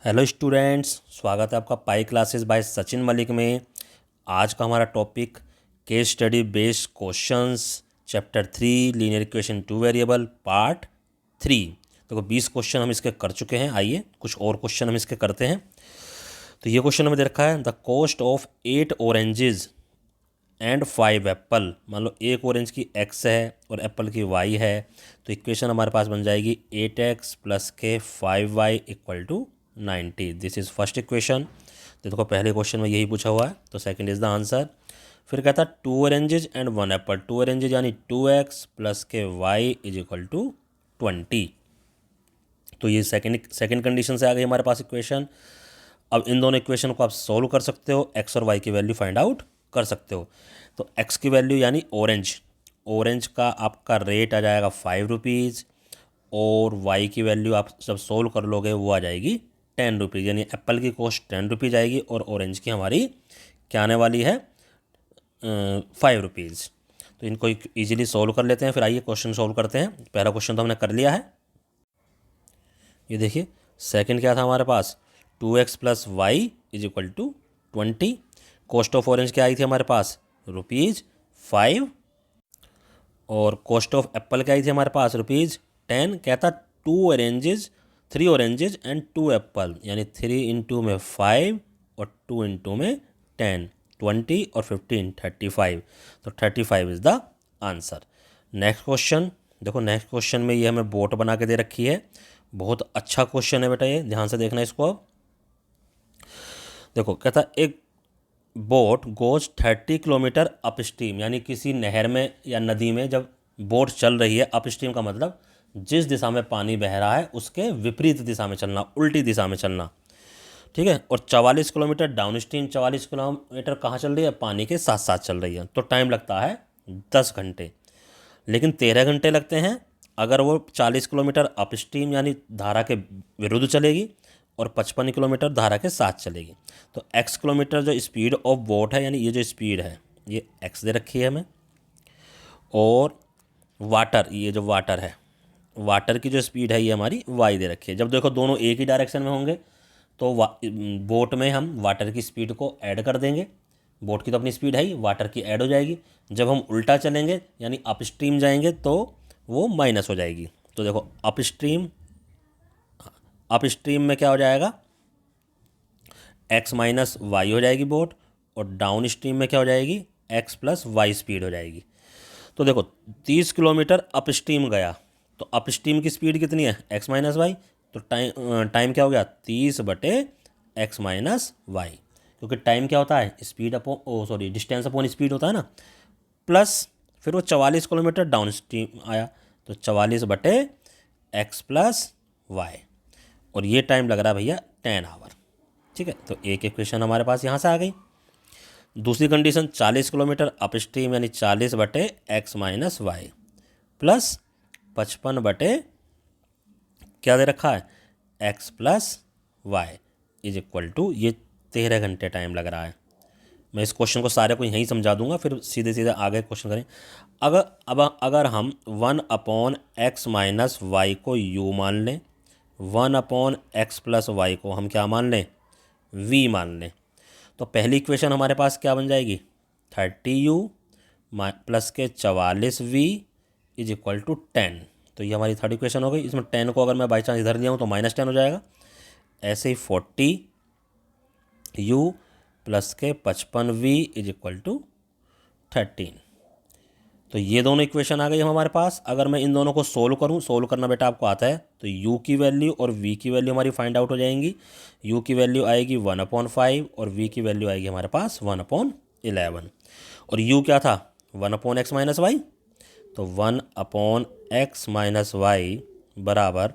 Hello students, स्वागत है आपका pi classes bye Sachin Malik में। आज का हमारा topic case study based questions chapter 3 linear equation two variable part 3। देखो 20 क्वेश्चन हम इसके कर चुके हैं। आइए कुछ और क्वेश्चन हम इसके करते हैं। तो ये क्वेश्चन हमें दे रखा है the cost of 8 oranges and 5 Apple. मान लो एक ऑरेंज की x है और एप्पल की y है, तो इक्वेशन हमारे पास बन जाएगी 8x प्लस के 5y equal to 90। This is first equation. तो देखो पहले क्वेश्चन में यही पूछा हुआ है, तो सेकंड इज़ द आंसर। फिर कहता है 2 ऑरेंजेज एंड 1 एप्पल। 2 ऑरेंजेज यानी 2x प्लस के y इज इक्वल टू 20। तो ये सेकंड कंडीशन से आ गई हमारे पास इक्वेशन। अब इन दोनों इक्वेशन को आप सोल्व कर सकते हो, एक्स और वाई की वैल्यू फाइंड आउट कर सकते हो। तो एक्स की वैल्यू यानी ऑरेंज का आपका रेट आ जाएगा 5 रुपीज़, और वाई की वैल्यू आप जब सोल्व कर लोगे वो आ जाएगी 10 रुपीज़। यानी एप्पल की कॉस्ट 10 रुपीज़ आएगी और ऑरेंज की हमारी क्या आने वाली है 5 रुपीज़। तो इनको ईजिली सोल्व कर लेते हैं। फिर आइए क्वेश्चन सोल्व करते हैं। पहला क्वेश्चन तो हमने कर लिया है, ये देखिए। सेकंड क्या था हमारे पास, 2x plus y is equal to 20। Cost of orange क्या आई थी हमारे पास, ₹5। और कॉस्ट ऑफ एप्पल क्या आई थी हमारे पास, ₹10। कहता 3 ऑरेंजेज एंड 2 एप्पल, यानी 3 इंटू में 5 और 2 इंटू में 10, 20 और 15 35। तो 35 is the answer. Next question देखो, नेक्स्ट क्वेश्चन में ये हमें बोट बना के दे रखी है। बहुत अच्छा क्वेश्चन है बेटा, ये ध्यान से देखना इसको। अब देखो कहता एक boat goes 30 kilometre up stream, यानी किसी नहर में या नदी में जब बोट चल रही है, अप स्ट्रीम का मतलब जिस दिशा में पानी बह रहा है उसके विपरीत दिशा में चलना, उल्टी दिशा में चलना, ठीक है। और 44 किलोमीटर डाउन स्ट्रीम, 44 किलोमीटर कहाँ चल रही है, पानी के साथ साथ चल रही है। तो टाइम लगता है 10 घंटे, लेकिन 13 घंटे लगते हैं अगर वो 40 किलोमीटर अप स्ट्रीम यानी धारा के विरुद्ध चलेगी, और 55 किलोमीटर धारा के साथ चलेगी। तो x किलोमीटर जो स्पीड ऑफ बोट है, यानी ये जो स्पीड है ये x दे रखी है हमें। और वाटर, ये जो वाटर है, वाटर की जो स्पीड है ये हमारी y दे रखी है। जब देखो दोनों एक ही डायरेक्शन में होंगे तो बोट में हम वाटर की स्पीड को ऐड कर देंगे। बोट की तो अपनी स्पीड है ही, वाटर की ऐड हो जाएगी। जब हम उल्टा चलेंगे यानी अप स्ट्रीम जाएंगे तो वो माइनस हो जाएगी। तो देखो अप स्ट्रीम में क्या हो जाएगा, x माइनस वाई हो जाएगी बोट, और डाउन स्ट्रीम में क्या हो जाएगी, x प्लस वाई स्पीड हो जाएगी। तो देखो 30 किलोमीटर अप स्ट्रीम गया, तो अप स्ट्रीम की स्पीड कितनी है, x माइनस वाई। तो टाइम क्या हो गया, 30/x माइनस वाई, क्योंकि टाइम क्या होता है, speed upon distance upon speed होता है ना। प्लस फिर वो 44 किलोमीटर डाउन स्ट्रीम आया, तो 44/x प्लस वाई, और ये टाइम लग रहा है भैया 10 आवर। ठीक है, तो एक इक्वेशन हमारे पास यहाँ से आ गई। दूसरी कंडीशन 40 किलोमीटर अप स्ट्रीम यानी 40/x माइनस वाई प्लस 55 क्या दे रखा है, x plus y is equal to, ये 13 घंटे टाइम लग रहा है। मैं इस क्वेश्चन को सारे को यहीं समझा दूंगा, फिर सीधे सीधे आगे क्वेश्चन करें। अगर हम 1/x माइनस वाई को u मान लें, 1/x प्लस वाई को हम क्या मान लें, v मान लें, तो पहली इक्वेशन हमारे पास क्या बन जाएगी, 30u प्लस के 44v इज इक्वल टू 10। तो ये हमारी थर्ड इक्वेशन हो गई। इसमें 10 को अगर मैं बाई चांस इधर लिया हूँ तो -10 हो जाएगा। ऐसे ही 40u प्लस के 55v इज इक्वल टू 13। तो ये दोनों इक्वेशन आ गई हमारे पास। अगर मैं इन दोनों को सोल्व करूँ, सोल्व करना बेटा आपको आता है, तो u की वैल्यू और v की वैल्यू हमारी फाइंड आउट हो जाएंगी। u की वैल्यू आएगी 1/5 और v की वैल्यू आएगी हमारे पास 1/11। और u क्या था, 1/x माइनस वाई, तो 1/x माइनस वाई बराबर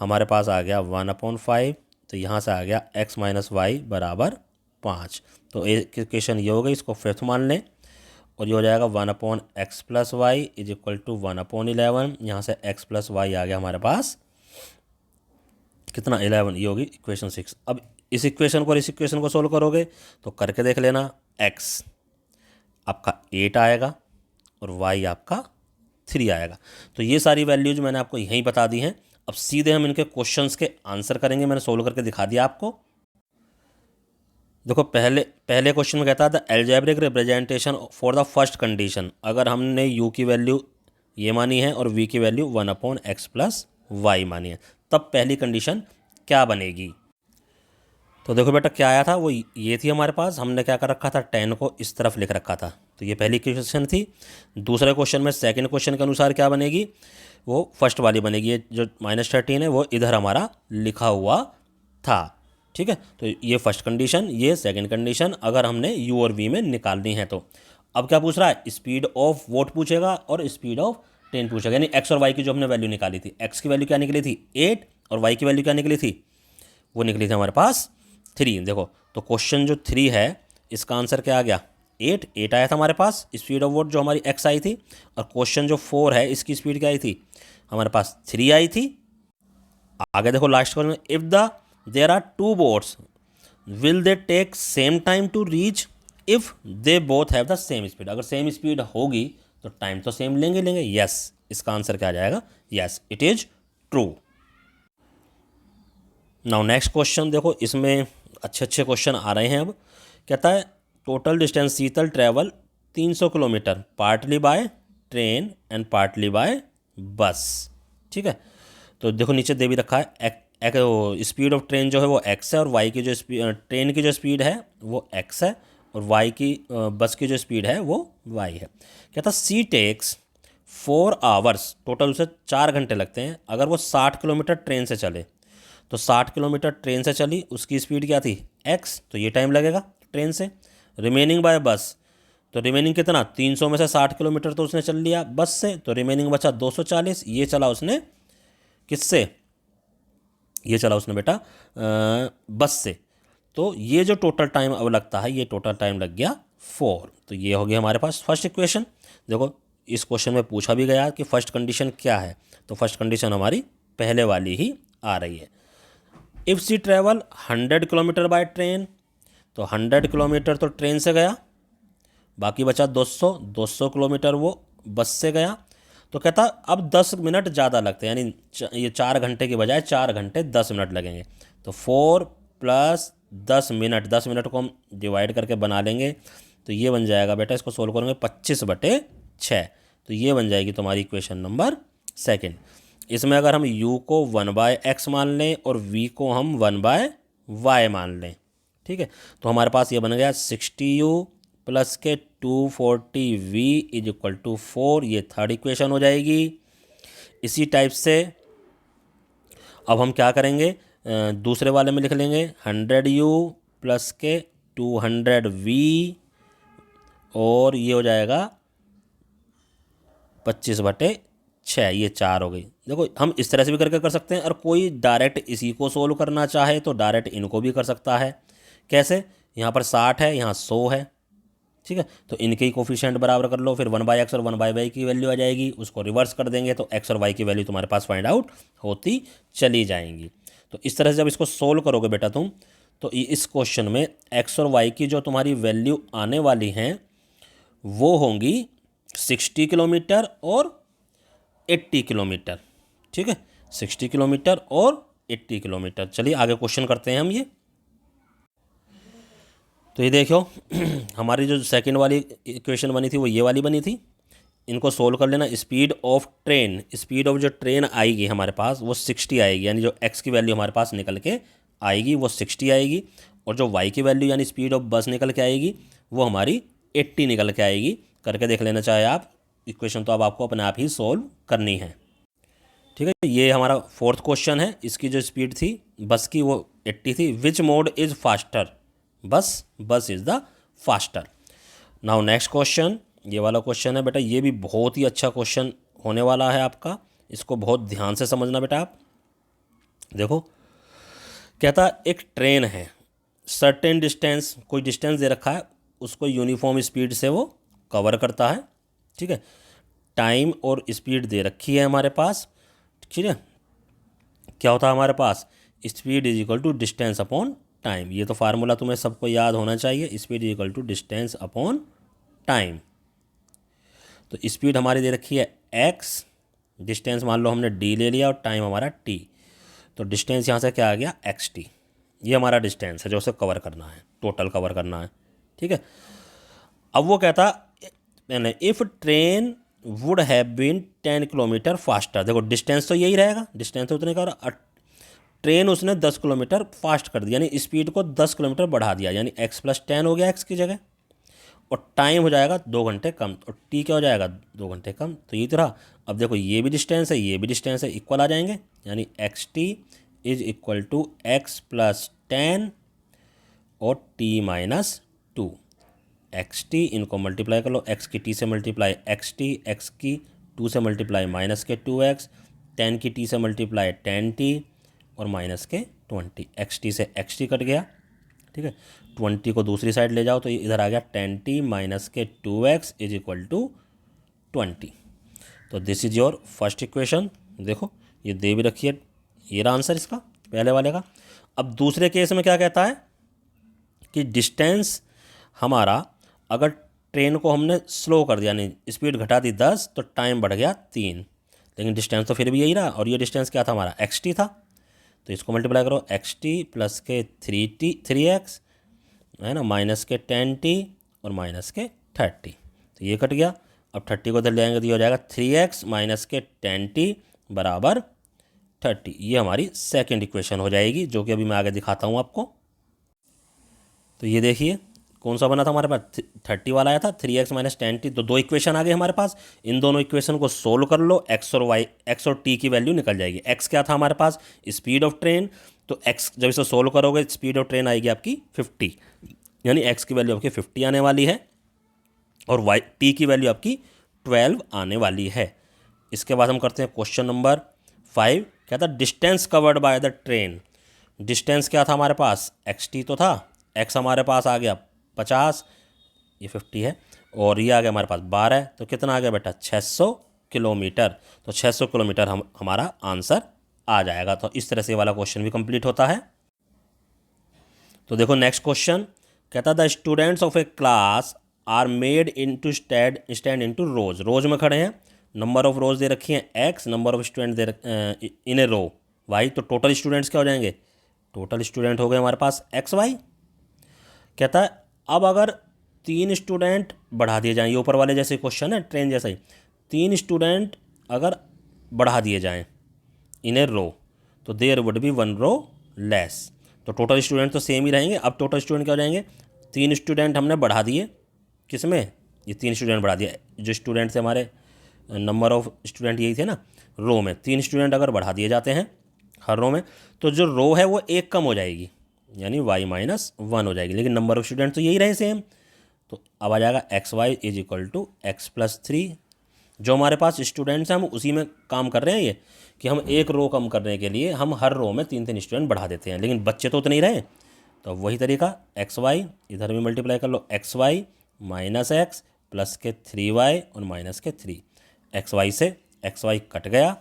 हमारे पास आ गया 1/5। तो यहाँ से आ गया x माइनस वाई बराबर 5। तो एक इक्वेशन ये हो गई, इसको फिफ्थ मान लें, और ये हो जाएगा 1/x plus y is equal to 1/11। यहाँ से x प्लस वाई आ गया हमारे पास कितना, 11। ये होगी इक्वेशन 6। अब इस इक्वेशन को और इस इक्वेशन को सोल्व करोगे तो करके देख लेना, x आपका 8 आएगा और y आपका 3 आएगा। तो ये सारी वैल्यूज मैंने आपको यहीं बता दी हैं। अब सीधे हम इनके क्वेश्चंस के आंसर करेंगे। मैंने सोल्व करके दिखा दिया आपको। देखो पहले क्वेश्चन में कहता था algebraic representation for the first condition, अगर हमने u की वैल्यू ये मानी है और v की वैल्यू 1/x+y मानी है, तब पहली कंडीशन क्या बनेगी। तो देखो बेटा क्या आया था, वो ये थी हमारे पास, हमने क्या कर रखा था, 10 को इस तरफ लिख रखा था, तो ये पहली क्वेश्चन थी। दूसरे क्वेश्चन में सेकंड क्वेश्चन के अनुसार क्या बनेगी, वो फर्स्ट वाली बनेगी। ये जो -13 है वो इधर हमारा लिखा हुआ था, ठीक है। तो ये फर्स्ट कंडीशन, ये सेकंड कंडीशन, अगर हमने u और v में निकालनी है तो। अब क्या पूछ रहा है, स्पीड ऑफ वोट पूछेगा और स्पीड ऑफ ट्रेन पूछेगा, यानी x और y की जो हमने वैल्यू निकाली थी, x की वैल्यू क्या निकली थी 8 और y की वैल्यू क्या निकली थी, वो निकली थी हमारे पास 3। देखो तो क्वेश्चन जो 3 है इसका आंसर क्या आ गया, 8 आया था हमारे पास स्पीड ऑफ वोट जो हमारी x आई थी, और क्वेश्चन जो 4 है इसकी स्पीड क्या आई थी, हमारे पास 3 आई थी। आगे देखो लास्ट क्वेश्चन में, if the there are 2 boats will they take same time to reach if they both have the same speed, अगर सेम स्पीड होगी तो टाइम तो सेम लेंगे। यस, इसका आंसर क्या आ जाएगा, yes it is true. Now next question देखो, इसमें अच्छे क्वेश्चन आ रहे हैं। अब कहता है total distance Sheetal travel 300 kilometre partly by train and partly bye बस, ठीक है। तो देखो नीचे दे भी रखा है स्पीड ऑफ ट्रेन जो है वो x है, और y की जो ट्रेन की जो स्पीड है वो x है, और y की बस की जो स्पीड है वो y है। कहता सी टेक्स 4 आवर्स, टोटल उसे 4 घंटे लगते हैं अगर वो 60 किलोमीटर ट्रेन से चले। तो 60 किलोमीटर ट्रेन से चली, उसकी स्पीड क्या थी x, तो ये टाइम लगेगा ट्रेन से। रिमेनिंग बाय बस, तो रिमेनिंग कितना, 300 में से 60 किलोमीटर तो उसने चल लिया बस से, तो रिमेनिंग बचा 240, ये चला उसने किससे, ये चला उसने बेटा बस से। तो ये जो टोटल टाइम अब लगता है, ये टोटल टाइम लग गया 4। तो ये हो गया हमारे पास फर्स्ट इक्वेशन। देखो इस क्वेश्चन में पूछा भी गया कि फर्स्ट कंडीशन क्या है, तो फर्स्ट कंडीशन हमारी पहले वाली ही आ रही है। If she travel 100 kilometre by train, तो 100 किलोमीटर तो ट्रेन से गया, बाकी बचा 200 किलोमीटर वो बस से गया। तो कहता अब 10 मिनट ज़्यादा लगते हैं, यानी ये 4 घंटे की बजाय 4 घंटे 10 मिनट लगेंगे। तो 4 + 10 मिनट, 10 मिनट को हम डिवाइड करके बना लेंगे, तो ये बन जाएगा बेटा, इसको सोल्व करेंगे 25/6, तो ये बन जाएगी तुम्हारी इक्वेशन नंबर सेकंड। इसमें अगर हम u को 1/x मान लें और v को हम 1/y मान लें, ठीक है, तो हमारे पास ये बन गया 60u प्लस के 240v = 4, ये थर्ड इक्वेशन हो जाएगी। इसी टाइप से अब हम क्या करेंगे, दूसरे वाले में लिख लेंगे 100u प्लस के 200v, और ये हो जाएगा 25/6, ये 4 हो गई। देखो हम इस तरह से भी करके कर सकते हैं, और कोई डायरेक्ट इसी को सोल्व करना चाहे तो डायरेक्ट इनको भी कर सकता है। कैसे, यहाँ पर 60 है, यहाँ 100 है, ठीक है, तो इनके ही कोफिशिएंट बराबर कर लो, फिर 1/x और 1/y की वैल्यू आ जाएगी, उसको रिवर्स कर देंगे तो x और y की वैल्यू तुम्हारे पास फाइंड आउट होती चली जाएंगी। तो इस तरह से जब इसको सोल्व करोगे बेटा तुम, तो इस क्वेश्चन में x और y की जो तुम्हारी वैल्यू आने वाली हैं वो होंगी 60 किलोमीटर और 80 किलोमीटर, ठीक है, 60 किलोमीटर और 80 किलोमीटर। चलिए आगे क्वेश्चन करते हैं हम ये। तो ये देखो हमारी जो सेकंड वाली इक्वेशन बनी थी वो ये वाली बनी थी, इनको सोल्व कर लेना। Speed of train, speed of जो ट्रेन आएगी हमारे पास वो 60 आएगी, यानी जो x की वैल्यू हमारे पास निकल के आएगी वो 60 आएगी, और जो y की वैल्यू यानी स्पीड ऑफ बस निकल के आएगी वो हमारी 80 निकल के आएगी। करके देख लेना चाहे आप, इक्वेशन तो अब आपको अपने आप ही सोल्व करनी है, ठीक है। ये हमारा फोर्थ क्वेश्चन है, इसकी जो स्पीड थी बस की वो 80 थी। Which mode is faster, bus is the faster. Now next question, ये वाला क्वेश्चन है बेटा, ये भी बहुत ही अच्छा क्वेश्चन होने वाला है आपका, इसको बहुत ध्यान से समझना बेटा आप। देखो कहता एक ट्रेन है, सर्टेन डिस्टेंस, कोई डिस्टेंस दे रखा है, उसको यूनिफॉर्म स्पीड से वो कवर करता है, ठीक है। टाइम और स्पीड दे रखी है हमारे पास, ठीक है। क्या होता है हमारे पास, स्पीड = डिस्टेंस अपॉन टाइम, ये तो फार्मूला तुम्हें सबको याद होना चाहिए, स्पीड = डिस्टेंस अपॉन टाइम। तो स्पीड हमारी दे रखी है x, डिस्टेंस मान लो हमने डी ले लिया और टाइम हमारा टी, तो डिस्टेंस यहाँ से क्या आ गया एक्स टी। ये हमारा डिस्टेंस है जो उसे कवर करना है, टोटल कवर करना है, ठीक है। अब वो कहता यानी if train would have been 10 kilometre faster, देखो डिस्टेंस तो यही रहेगा, डिस्टेंस तो उतने का, ट्रेन उसने 10 किलोमीटर फास्ट कर दिया, यानी स्पीड को 10 किलोमीटर बढ़ा दिया, यानी x + 10 हो गया x की जगह, और टाइम हो जाएगा 2 घंटे कम, और t क्या हो जाएगा 2 घंटे कम। तो ये तो रहा। अब देखो ये भी डिस्टेंस है, ये भी डिस्टेंस है, इक्वल आ जाएंगे, यानी xt is equal to x + 10 और t - 2। एक्स टी इनको मल्टीप्लाई कर लो, x की t से मल्टीप्लाई एक्स टी, एक्स की 2 से मल्टीप्लाई -2x, 10 की t से मल्टीप्लाई 10t और -20। एक्स टी से एक्स टी कट गया, ठीक है। 20 को दूसरी साइड ले जाओ तो इधर आ गया 10t - 2x is equal to 20। तो this is your first equation. देखो ये दे भी रखी है, ये रहा आंसर इसका पहले वाले का। अब दूसरे केस में क्या कहता है कि डिस्टेंस हमारा, अगर ट्रेन को हमने स्लो कर दिया, यानी स्पीड घटा दी 10 तो टाइम बढ़ गया 3, लेकिन डिस्टेंस तो फिर भी यही रहा, और ये डिस्टेंस क्या था हमारा xt था, तो इसको मल्टीप्लाई करो xt + के 3x है ना, -10t और -30, तो ये कट गया। अब 30 को इधर ले आएंगे तो ये हो जाएगा 3x - 10t बराबर 30। ये हमारी सेकेंड इक्वेशन हो जाएगी, जो कि अभी मैं आगे दिखाता हूँ आपको। तो ये देखिए कौन सा बना था हमारे पास, 30 वाला आया था, 3x - 10t, तो 2 इक्वेशन आ गए हमारे पास। इन दोनों इक्वेशन को सोल्व कर लो, x और t की वैल्यू निकल जाएगी। x क्या था हमारे पास, स्पीड ऑफ ट्रेन, तो x जब इसे सोल्व करोगे स्पीड ऑफ ट्रेन आएगी आपकी 50, यानी x की वैल्यू आपकी 50 आने वाली है, और t की वैल्यू आपकी 12 आने वाली है। इसके बाद हम करते हैं क्वेश्चन नंबर 5। क्या था, distance covered by the train. Distance क्या था हमारे पास, xt तो था, x हमारे पास आ गया 50, ये 50 है, और ये आ गया हमारे पास 12, तो कितना आ गया बेटा 600 किलोमीटर। तो 600 किलोमीटर हमारा आंसर आ जाएगा। तो इस तरह से वाला क्वेश्चन भी कंप्लीट होता है। तो देखो नेक्स्ट क्वेश्चन कहता, the students of a class are made into stand into rows. Rows में खड़े हैं, नंबर ऑफ रोज दे रखी हैं x, number of student they in a row y, तो टोटल स्टूडेंट्स क्या हो जाएंगे, टोटल स्टूडेंट हो गए हमारे पास xy। कहता है अब अगर 3 स्टूडेंट बढ़ा दिए जाएं, ये ऊपर वाले जैसे क्वेश्चन है ट्रेन जैसा ही, 3 स्टूडेंट अगर बढ़ा दिए जाएं इन ए रो, तो there would be 1 row less. तो टोटल स्टूडेंट तो सेम ही रहेंगे। अब टोटल स्टूडेंट क्या हो जाएंगे, 3 स्टूडेंट हमने बढ़ा दिए, किस में, ये 3 स्टूडेंट बढ़ा दिए, जो स्टूडेंट थे हमारे नंबर ऑफ स्टूडेंट यही थे ना, रो में 3 स्टूडेंट अगर बढ़ा दिए जाते हैं हर रो में, तो जो रो है वो एक कम हो जाएगी, यानी y - 1 हो जाएगी, लेकिन नंबर ऑफ स्टूडेंट तो यही रहे सेम। तो अब आ जाएगा xy is equal to x + 3। जो हमारे पास स्टूडेंट्स हैं हम उसी में काम कर रहे हैं, ये कि हम एक रो कम करने के लिए हम हर रो में 3 स्टूडेंट बढ़ा देते हैं, लेकिन बच्चे तो उतने ही रहे। तो वही तरीका, xy इधर भी मल्टीप्लाई कर लो, xy - x + के 3y और -3, xy से xy कट गया,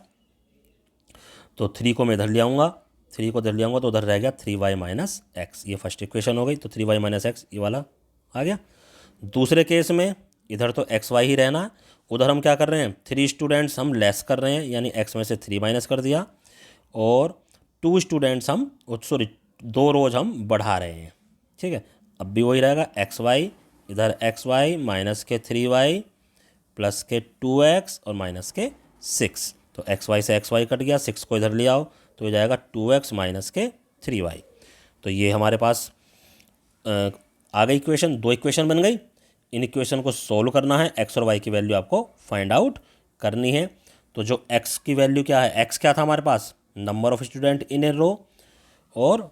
तो 3 को मैं इधर ले आऊँगा, 3 को इधर ले आऊँगा तो उधर रह गया 3y - x। ये फर्स्ट इक्वेशन हो गई, तो 3y - x ये वाला आ गया। दूसरे केस में इधर तो xy ही रहना, उधर हम क्या कर रहे हैं, 3 स्टूडेंट्स हम लेस कर रहे हैं, यानी x में से 3 माइनस कर दिया, और 2 स्टूडेंट्स हम सॉरी 2 रोज हम बढ़ा रहे हैं, ठीक है। अब भी वही रहेगा, xy इधर xy - के 3y + के 2x और -6। तो xy से xy कट गया, 6 को इधर ले आओ तो हो जाएगा 2x - के 3y। तो ये हमारे पास आ गई इक्वेशन, 2 इक्वेशन बन गई। इन इक्वेशन को सोल्व करना है, x और y की वैल्यू आपको फाइंड आउट करनी है। तो जो x की वैल्यू क्या है, x क्या था हमारे पास, number of student in a रो, और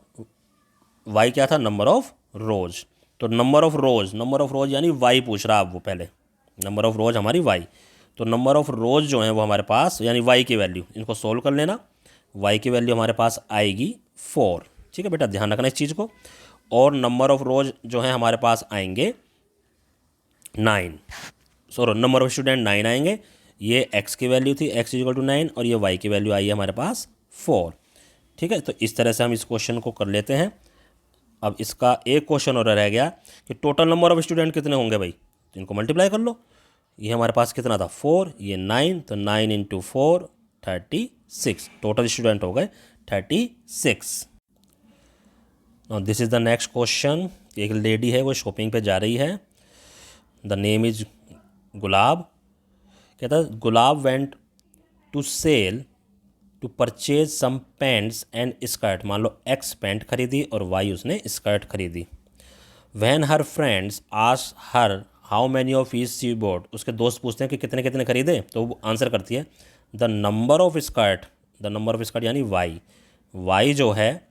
y क्या था, नंबर ऑफ रोज। तो नंबर ऑफ रोज यानी y पूछ रहा है वो पहले, नंबर ऑफ रोज हमारी y। तो नंबर ऑफ रोज जो हैं वो हमारे पास, यानी y की वैल्यू, इनको सोल्व कर लेना, y की वैल्यू हमारे पास आएगी 4, ठीक है बेटा, ध्यान रखना इस चीज़ को। और नंबर ऑफ रोज जो हैं हमारे पास आएंगे 9, नंबर ऑफ स्टूडेंट 9 आएंगे। ये x की वैल्यू थी, x = 9, और ये y की वैल्यू आई है हमारे पास 4, ठीक है। तो इस तरह से हम इस क्वेश्चन को कर लेते हैं। अब इसका एक क्वेश्चन और रह गया कि टोटल नंबर ऑफ स्टूडेंट कितने होंगे भाई, तो इनको मल्टीप्लाई कर लो। ये हमारे पास कितना था 4, ये 9, तो 9 × 4 36। टोटल स्टूडेंट हो गए 36। Now this is the next question. एक लेडी है, वो शॉपिंग पे जा रही है। The name is Gulab. कहता है Gulab went to sale to purchase some pants and skirt. मान लो एक्स पैंट खरीदी और वाई उसने स्कर्ट खरीदी। Van her friends ask her how many of each she bought. उसके दोस्त पूछते हैं कि कितने कितने खरीदे, तो वो आंसर करती है the number of skirt. The number of skirt यानी वाई। वाई जो है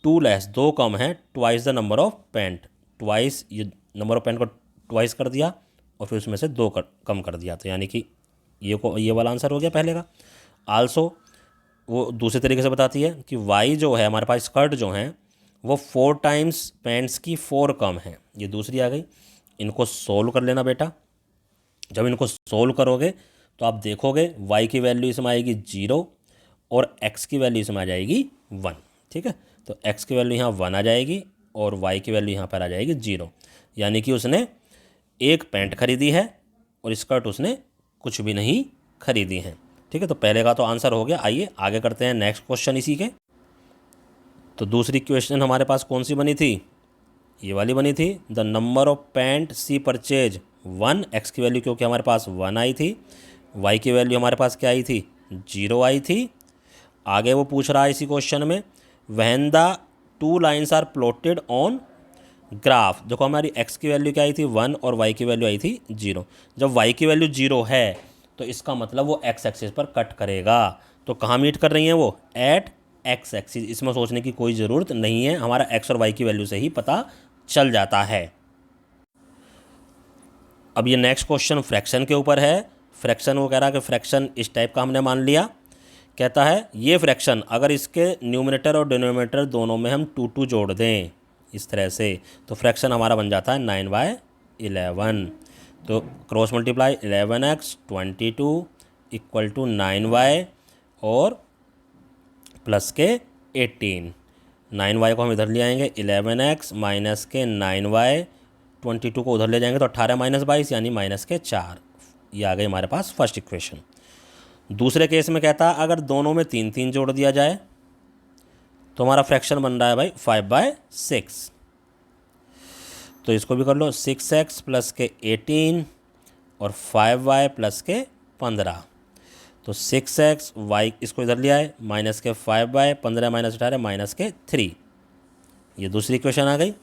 2 लेस, 2 कम है, twice the number of pant. Twice, ये नंबर ऑफ पैंट को ट्वाइस कर दिया और फिर उसमें से 2 कम कर दिया, तो यानी कि ये वाला आंसर हो गया पहले का। आल्सो वो दूसरे तरीके से बताती है कि वाई जो है हमारे पास स्कर्ट जो हैं वो 4 टाइम्स पैंट्स की 4 कम है। ये दूसरी आ गई। इनको सोल्व कर लेना बेटा। जब इनको सोल्व करोगे तो आप देखोगे y की वैल्यू इसमें आएगी 0 और x की वैल्यू इसमें आ जाएगी 1। ठीक है, तो x की वैल्यू यहाँ 1 आ जाएगी और y की वैल्यू यहाँ पर आ जाएगी 0। यानी कि उसने एक पैंट खरीदी है और स्कर्ट उसने कुछ भी नहीं खरीदी है। ठीक है, तो पहले का तो आंसर हो गया। आइए आगे करते हैं नेक्स्ट क्वेश्चन इसी के। तो दूसरी क्वेश्चन हमारे पास कौन सी बनी थी? ये वाली बनी थी। The number of pant she purchase 1। X की वैल्यू क्योंकि हमारे पास 1 आई थी, वाई की वैल्यू हमारे पास क्या आई थी? 0 आई थी। आगे वो पूछ रहा है इसी क्वेश्चन में when the 2 lines are plotted on graph. देखो हमारी एक्स की वैल्यू क्या आई थी? 1 और वाई की वैल्यू आई थी 0। जब वाई की वैल्यू 0 है तो इसका मतलब वो एक्स एक्सिस पर कट करेगा। तो कहाँ मीट कर रही हैं वो? At x axis. इसमें सोचने की कोई ज़रूरत नहीं है, हमारा एक्स और वाई की वैल्यू से ही पता चल जाता है। अब ये नेक्स्ट क्वेश्चन फ्रैक्शन के ऊपर है। फ्रैक्शन वो कह रहा है कि फ्रैक्शन इस टाइप का हमने मान लिया। कहता है ये फ्रैक्शन अगर इसके न्यूमरेटर और डिनोमिनेटर दोनों में हम 2 जोड़ दें इस तरह से, तो फ्रैक्शन हमारा बन जाता है 9/11। तो cross multiply 11x 22 equal to 9y और प्लस के 18। 9y को हम इधर ले आएंगे, 11x माइनस के 9y, 22 को उधर ले जाएंगे तो 18 माइनस 22 यानी माइनस के 4। ये आ गई हमारे पास फर्स्ट इक्वेशन। दूसरे केस में कहता है अगर दोनों में 3 जोड़ दिया जाए तो हमारा फ्रैक्शन बन रहा है भाई 5/6। तो इसको भी कर लो, 6x प्लस के 18 और 5y प्लस के 15। तो 6x y इसको इधर ले आए, माइनस के 5y, 15 माइनस 18 माइनस के 3। ये दूसरी इक्वेशन आ गई।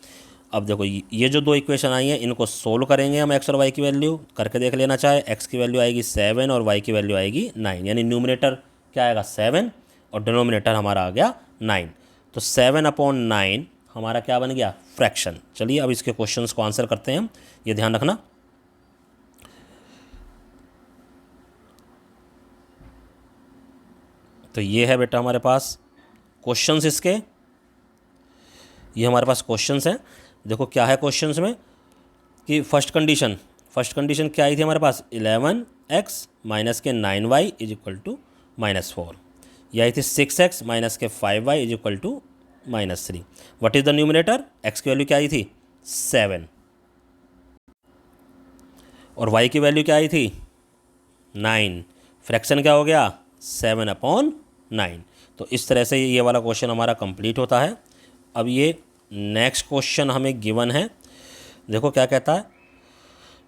अब देखो ये जो 2 इक्वेशन आई हैं इनको सोल्व करेंगे हम x और y की वैल्यू करके देख लेना चाहे। x की वैल्यू आएगी 7 और y की वैल्यू आएगी 9, यानी न्यूमरेटर क्या आएगा 7 और डिनोमिनेटर हमारा आ गया 9। तो 7/9 हमारा क्या बन गया? फ्रैक्शन। चलिए अब इसके क्वेश्चंस को आंसर करते हैं हम, ये ध्यान रखना। तो ये है बेटा हमारे पास क्वेश्चंस इसके, ये हमारे पास क्वेश्चंस हैं। देखो क्या है क्वेश्चंस में कि फर्स्ट कंडीशन क्या आई थी हमारे पास? 11x माइनस के 9y इज इक्वल टू -4। ये आई थी 6x माइनस के 5y is equal to -3। What is the numerator? x की वैल्यू क्या आई थी? 7 और y की वैल्यू क्या आई थी? 9। फ्रैक्शन क्या हो गया? 7/9। तो इस तरह से ये वाला क्वेश्चन हमारा कंप्लीट होता है। अब ये नेक्स्ट क्वेश्चन हमें गिवन है। देखो क्या कहता है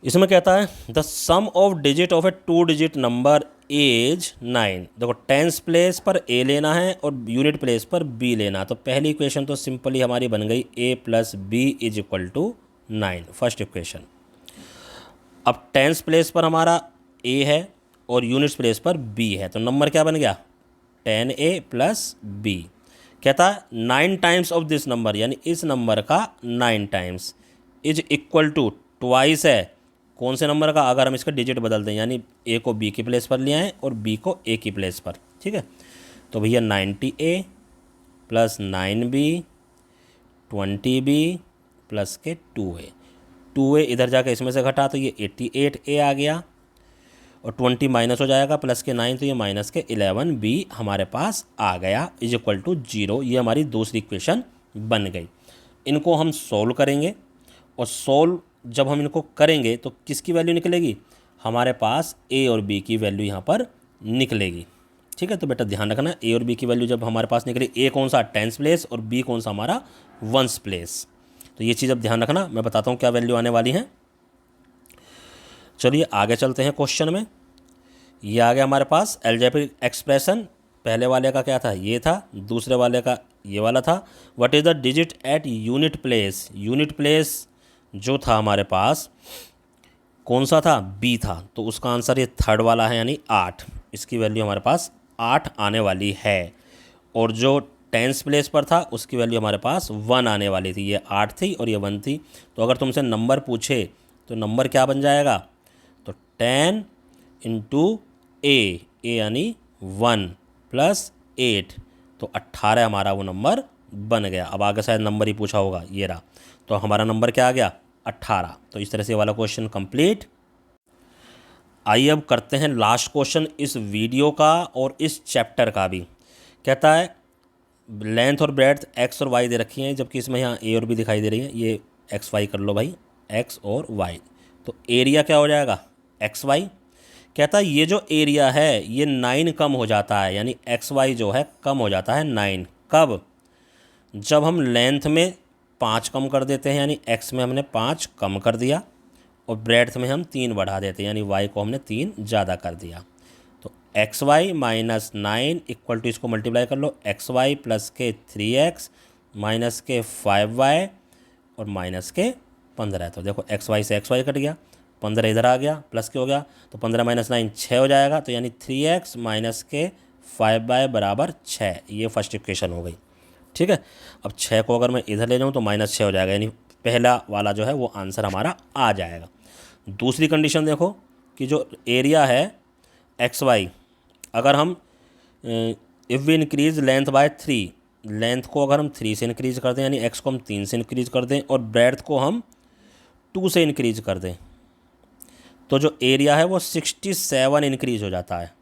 इसमें। कहता है the sum of digit of a 2 digit number is 9। देखो टेंस प्लेस पर a लेना है और यूनिट प्लेस पर b लेना। तो पहली इक्वेशन तो सिंपली हमारी बन गई a + b is equal to 9, first equation. अब टेंस प्लेस पर हमारा a है और यूनिट्स प्लेस पर b है, तो नंबर क्या बन गया? 10a + b। कहता है 9 टाइम्स ऑफ दिस नंबर, यानी इस नंबर का 9 times is equal to twice है कौन से नंबर का? अगर हम इसका डिजिट बदल दें, यानी a को b की प्लेस पर ले आएँ और b को a की प्लेस पर। ठीक है, तो भैया 90a + 9b 20b प्लस के 2a इधर जाकर इसमें से घटा तो ये 88a आ गया और 20 माइनस हो जाएगा, प्लस के 9 तो ये माइनस के 11b हमारे पास आ गया इज इक्वल टू 0। ये हमारी दूसरी इक्वेशन बन गई। इनको हम सोल्व करेंगे और सोल्व जब हम इनको करेंगे तो किसकी वैल्यू निकलेगी? हमारे पास a और b की वैल्यू यहाँ पर निकलेगी। ठीक है, तो बेटा ध्यान रखना ए और बी की वैल्यू जब हमारे पास निकली, ए कौन सा टेंस प्लेस और बी कौन सा हमारा वंस प्लेस, तो ये चीज़ अब ध्यान रखना। मैं बताता हूँ क्या वैल्यू आने वाली है। चलिए आगे चलते हैं क्वेश्चन में। ये आ गया हमारे पास अलजेब्रिक एक्सप्रेशन। पहले वाले का क्या था, ये था, दूसरे वाले का ये वाला था। What is the digit at unit place, unit place जो था हमारे पास कौन सा था, बी था, तो उसका आंसर ये थर्ड वाला है यानी 8। इसकी वैल्यू हमारे पास 8 आने वाली है। और जो टेंस प्लेस पर था उसकी वैल्यू हमारे पास 1 आने वाली थी, ये 8 थी और ये 1 थी। तो अगर तुमसे नंबर पूछे तो नंबर क्या बन जाएगा, तो 10 इंटू ए यानी 1 प्लस 8, तो 18 हमारा वो नंबर बन गया। अब आगे शायद नंबर ही पूछा होगा, ये रहा, तो हमारा नंबर क्या आ गया 18। तो इस तरह से वाला क्वेश्चन कंप्लीट। आइए अब करते हैं लास्ट क्वेश्चन इस वीडियो का और इस चैप्टर का भी। कहता है लेंथ और ब्रेड्थ एक्स और वाई दे रखी हैं, जबकि इसमें यहाँ ए और बी दिखाई दे रही है। ये एक्स वाई कर लो भाई, एक्स और वाई। तो एरिया क्या हो जाएगा, एक्स वाई। कहता है ये जो एरिया है ये 9 कम हो जाता है, यानी एक्स वाई जो है कम हो जाता है 9। कब, जब हम लेंथ में 5 कम कर देते हैं, यानी एक्स में हमने 5 कम कर दिया, और ब्रेड्थ में हम 3 बढ़ा देते हैं, यानी वाई को हमने 3 ज़्यादा कर दिया। तो x y minus 9 equal to, इसको मल्टीप्लाई कर लो, एक्स वाई प्लस के 3x माइनस के 5y और माइनस के 15। तो देखो एक्स वाई से एक्स वाई कट गया, 15 इधर आ गया, प्लस के हो गया, तो 15 माइनस 9 6 हो जाएगा। तो यानी 3x माइनस के 5y बराबर 6। ये फर्स्ट इक्वेशन हो गई। ठीक है, अब 6 को अगर मैं इधर ले जाऊँ तो माइनस 6 हो जाएगा, यानी पहला वाला जो है वो आंसर हमारा आ जाएगा। दूसरी कंडीशन देखो कि जो एरिया है एक्स वाई, अगर हम if we increase length by 3, length को अगर हम 3 से इंक्रीज कर दें, यानी एक्स को हम 3 से इंक्रीज कर दें और ब्रेड्थ को हम 2 से इंक्रीज कर दें, तो जो एरिया है वो 67 इंक्रीज हो जाता है।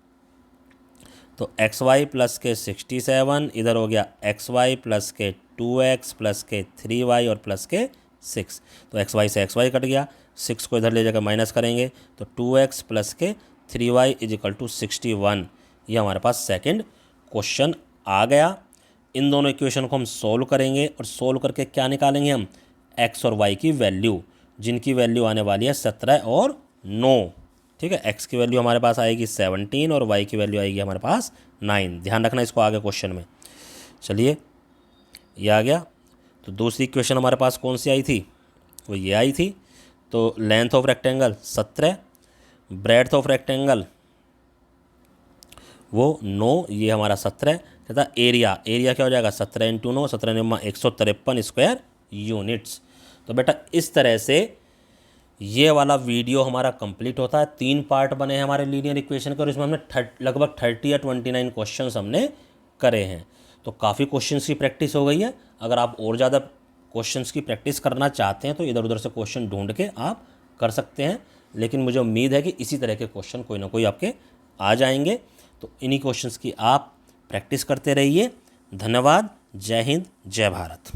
तो एक्स वाई प्लस के 67, इधर हो गया एक्स वाई प्लस के 2x प्लस के 3y और प्लस के 6। तो एक्स वाई से एक्स वाई कट गया, 6 को इधर ले जाकर माइनस करेंगे, तो 2x प्लस के 3y इज इक्वल टू 61। ये हमारे पास सेकंड क्वेश्चन आ गया। इन दोनों इक्वेशन को हम सोल्व करेंगे और सोल्व करके क्या निकालेंगे हम, x और y की वैल्यू, जिनकी वैल्यू आने वाली है 17 और 9। ठीक है, x की वैल्यू हमारे पास आएगी 17 और y की वैल्यू आएगी हमारे पास 9। ध्यान रखना इसको आगे क्वेश्चन में। चलिए ये आ गया। तो दूसरी इक्वेशन हमारे पास कौन सी आई थी, वो ये आई थी। तो length of rectangle 17, breadth of rectangle वो 9, ये हमारा 17। कहता एरिया, एरिया क्या हो जाएगा 17 इंटू 9, 17 9 153 स्क्वायर यूनिट्स। तो बेटा इस तरह से ये वाला वीडियो हमारा कंप्लीट होता है। 3 पार्ट बने हैं हमारे लीनियर इक्वेशन के और इसमें हमने लगभग 30 या 29 क्वेश्चंस हमने करे हैं। तो काफ़ी क्वेश्चंस की प्रैक्टिस हो गई है। अगर आप और ज़्यादा क्वेश्चंस की प्रैक्टिस करना चाहते हैं तो इधर उधर से क्वेश्चन ढूंढ के आप कर सकते हैं, लेकिन मुझे उम्मीद है कि इसी तरह के क्वेश्चन कोई ना कोई आपके आ जाएंगे। तो इन्हीं क्वेश्चंस की आप प्रैक्टिस करते रहिए। धन्यवाद। जय हिंद, जय भारत।